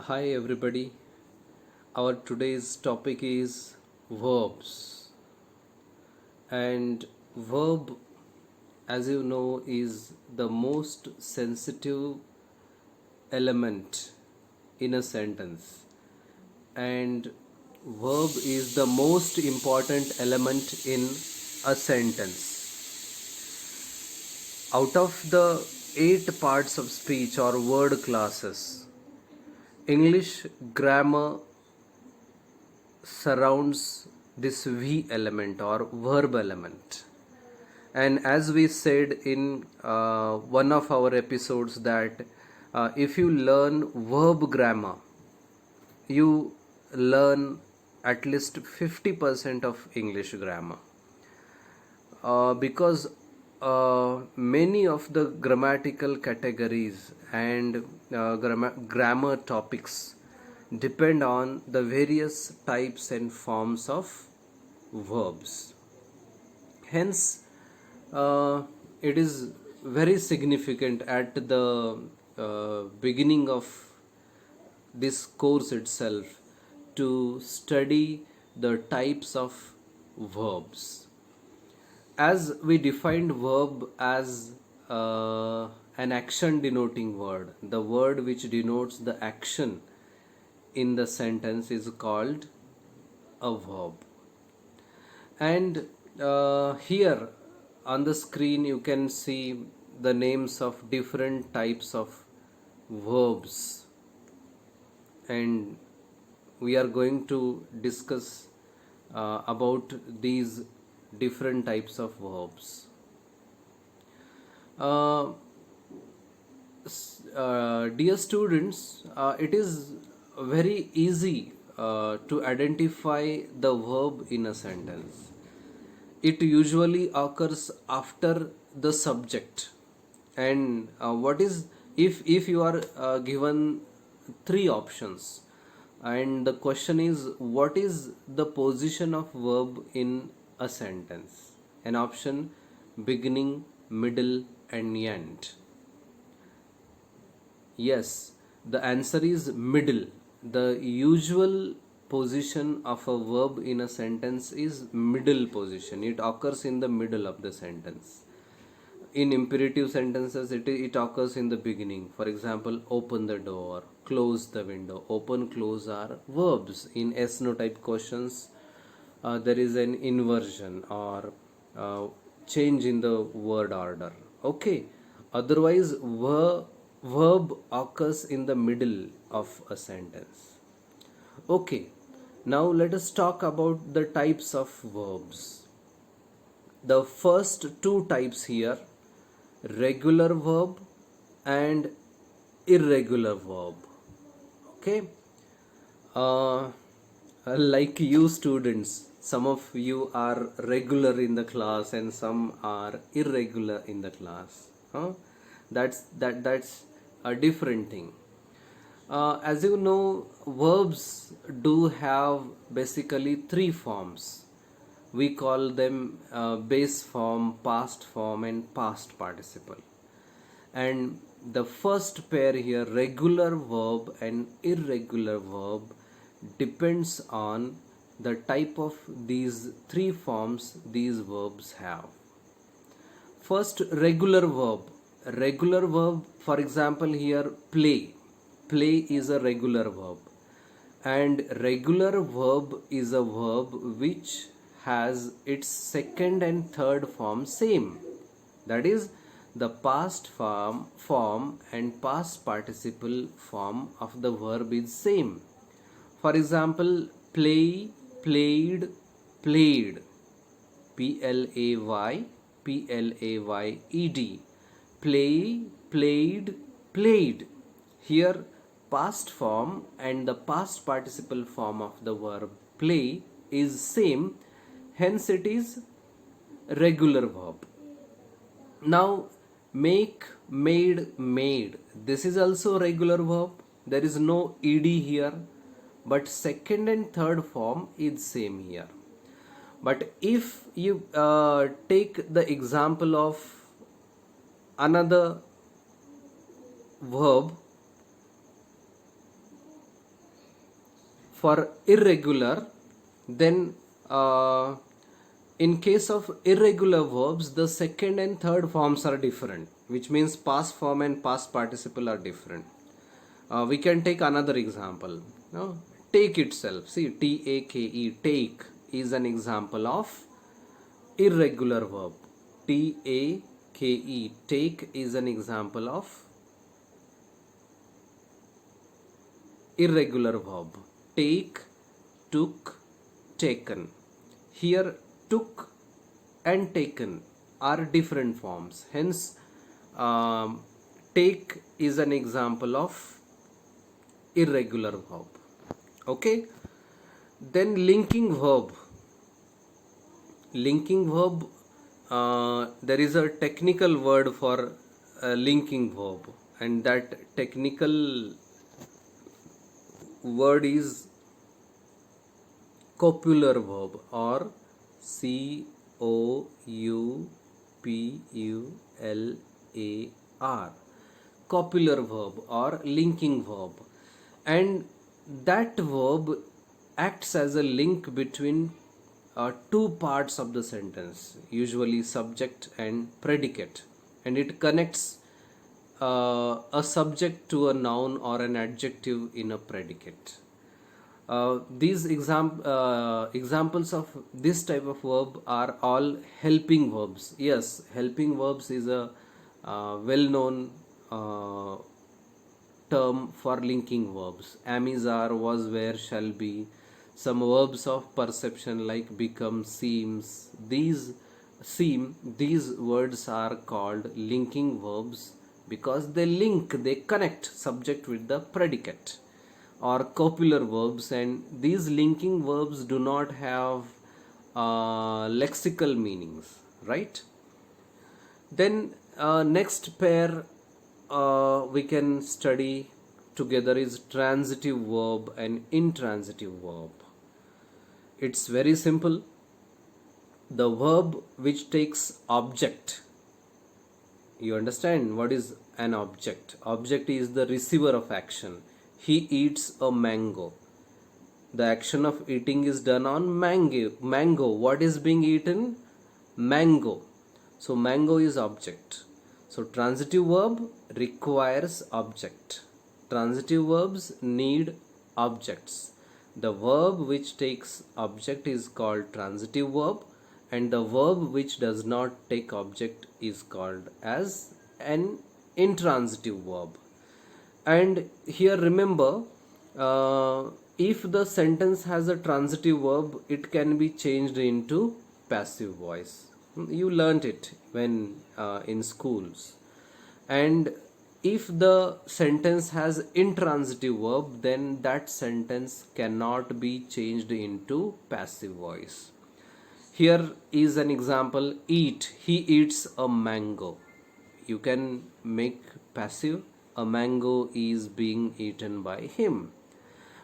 Hi everybody. Our today's topic is verbs. And verb, as you know, is the most sensitive element in a sentence. And verb is the most important element in a sentence. Out of the 8 parts of speech or word classes, English grammar surrounds this V element or verb element. And as we said in one of our episodes, that if you learn verb grammar, you learn at least 50% of English grammar. Because many of the grammatical categories and grammar topics depend on the various types and forms of verbs. Hence, it is very significant at the beginning of this course itself to study the types of verbs. As we defined verb as an action denoting word, the word which denotes the action in the sentence is called a verb. And here on the screen you can see the names of different types of verbs, and we are going to discuss about these different types of verbs. Uh, Dear students, it is very easy to identify the verb in a sentence. It usually occurs after the subject. And what is, if you are given three options, and the question is what is the position of verb in a sentence? An option: beginning, middle, and end. Yes, the answer is middle. The usual position of a verb in a sentence is middle position. It occurs in the middle of the sentence. In imperative sentences, it occurs in the beginning. For example, open the door, close the window. Open, close are verbs. In S-no type questions, there is an inversion or change in the word order. Okay. Otherwise, verb occurs in the middle of a sentence. Okay. Now let us talk about the types of verbs. The first two types here: regular verb and irregular verb. Okay. uh, like you students, some of you are regular in the class and some are irregular in the class, huh? That's a different thing. As you know, verbs do have basically three forms. We call them base form, past form, and past participle. And the first pair here, regular verb and irregular verb, depends on the type of these three forms these verbs have. First, regular verb. Regular verb, for example, here play. Play is a regular verb. And regular verb is a verb which has its second and third form same. That is, the past form and past participle form of the verb is same. For example, play, played, played. Play, played. Play, played, played. Here, past form and the past participle form of the verb play is same, hence it is regular verb. Now, make, made, made. This is also regular verb. There is no ed here, but second and third form is same here. But if you take the example of another verb, For irregular, then in case of irregular verbs, the second and third forms are different, which means past form and past participle are different. We can take another example. No? Take itself. See, T-A-K-E, take is an example of irregular verb. T-A-K-E, take is an example of irregular verb. Take, took, taken. Here, took and taken are different forms. Hence, take is an example of irregular verb. Okay. Then linking verb. Linking verb, there is a technical word for linking verb, and that technical word is copular verb, or C-O-U-P-U-L-A-R, copular verb or linking verb. And that verb acts as a link between two parts of the sentence, usually subject and predicate, and it connects a subject to a noun or an adjective in a predicate. These examples of this type of verb are all helping verbs. Yes, helping verbs is a well-known term for linking verbs. Am, is, are, was, were, shall be. Some verbs of perception like become, seems. These words are called linking verbs because they link, they connect subject with the predicate, or copular verbs, and these linking verbs do not have lexical meanings, right? Then next pair we can study together is transitive verb and intransitive verb. It's very simple. The verb which takes object. You understand what is an object? Object is the receiver of action. He eats a mango. The action of eating is done on mango. What is being eaten? Mango. So mango is object. So transitive verb requires object. Transitive verbs need objects. The verb which takes object is called transitive verb, and the verb which does not take object is called as an intransitive verb. And here remember, if the sentence has a transitive verb, it can be changed into passive voice. You learnt it when in schools. And if the sentence has intransitive verb, then that sentence cannot be changed into passive voice. Here is an example: eat. He eats a mango. You can make passive. A mango is being eaten by him.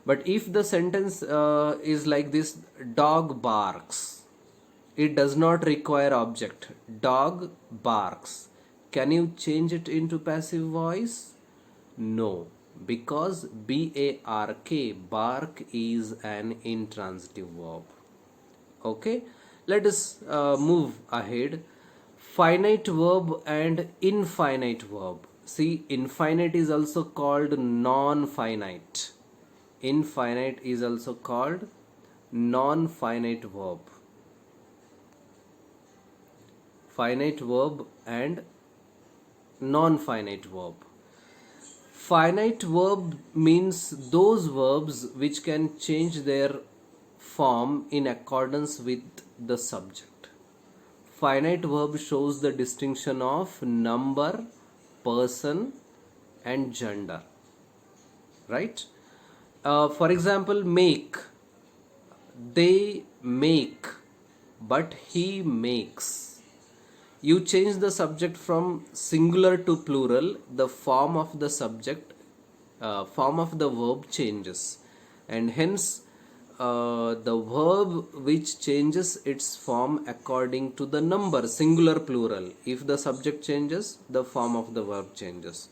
But if the sentence is like this: dog barks. It does not require object. Dog barks. Can you change it into passive voice? No, because B-A-R-K, bark, is an intransitive verb. Okay, let us move ahead. Finite verb and infinite verb. See, infinite is also called non-finite. Infinite is also called non-finite verb. Finite verb and non-finite verb. Finite verb means those verbs which can change their form in accordance with the subject. Finite verb shows the distinction of number, person, and gender. Right? For example, make. They make, but he makes. You change the subject from singular to plural, the form of the subject, form of the verb changes, and hence the verb which changes its form according to the number, singular, plural. If the subject changes, the form of the verb changes.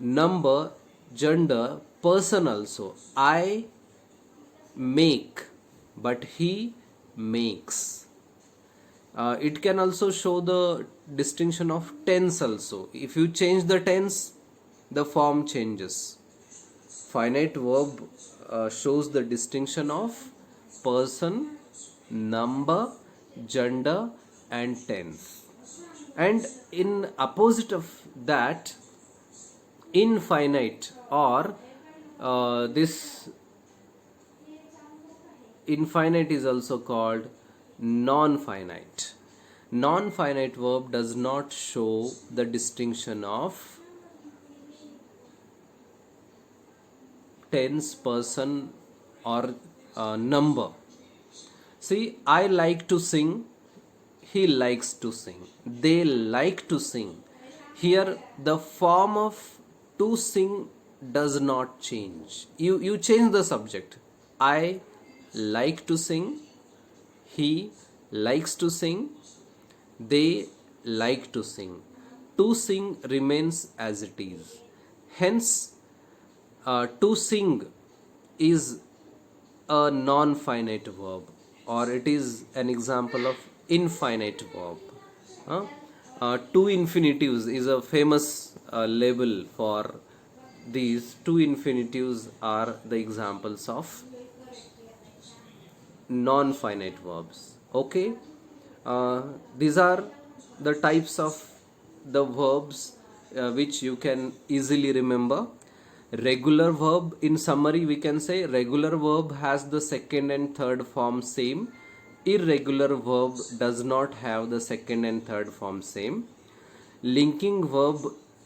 Number, gender, person also. I make, but he makes. It can also show the distinction of tense also. If you change the tense, the form changes. Finite verb shows the distinction of person, number, gender, and tense. And in opposite of that, infinite or this infinite is also called non-finite. Non-finite verb does not show the distinction of tense, person, or number. See, I like to sing, he likes to sing, they like to sing. Here, the form of to sing does not change. You change the subject. I like to sing, he likes to sing, they like to sing. To sing remains as it is. Hence, to sing is a non-finite verb, or it is an example of infinite verb. Two infinitives is a famous label for these. Two infinitives are the examples of non-finite verbs. Okay, these are the types of the verbs which you can easily remember. Regular verb, in summary we can say regular verb has the second and third form same. Irregular verb does not have the second and third form same. Linking verb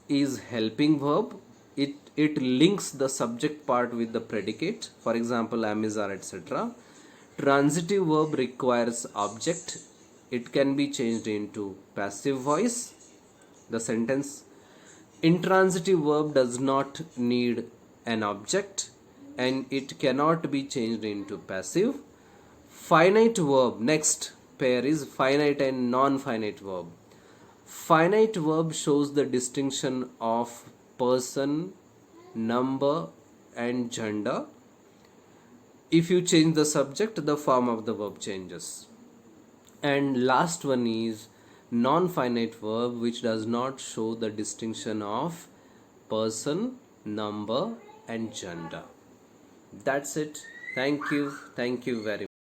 is helping verb. It links the subject part with the predicate, for example amizar, etc. Transitive verb requires object. It can be changed into passive voice, the sentence. Intransitive verb does not need an object and it cannot be changed into passive. Finite verb, next pair is finite and non-finite verb. Finite verb shows the distinction of person, number, and gender. If you change the subject, the form of the verb changes. And last one is non-finite verb, which does not show the distinction of person, number, and gender. That's it. Thank you very much.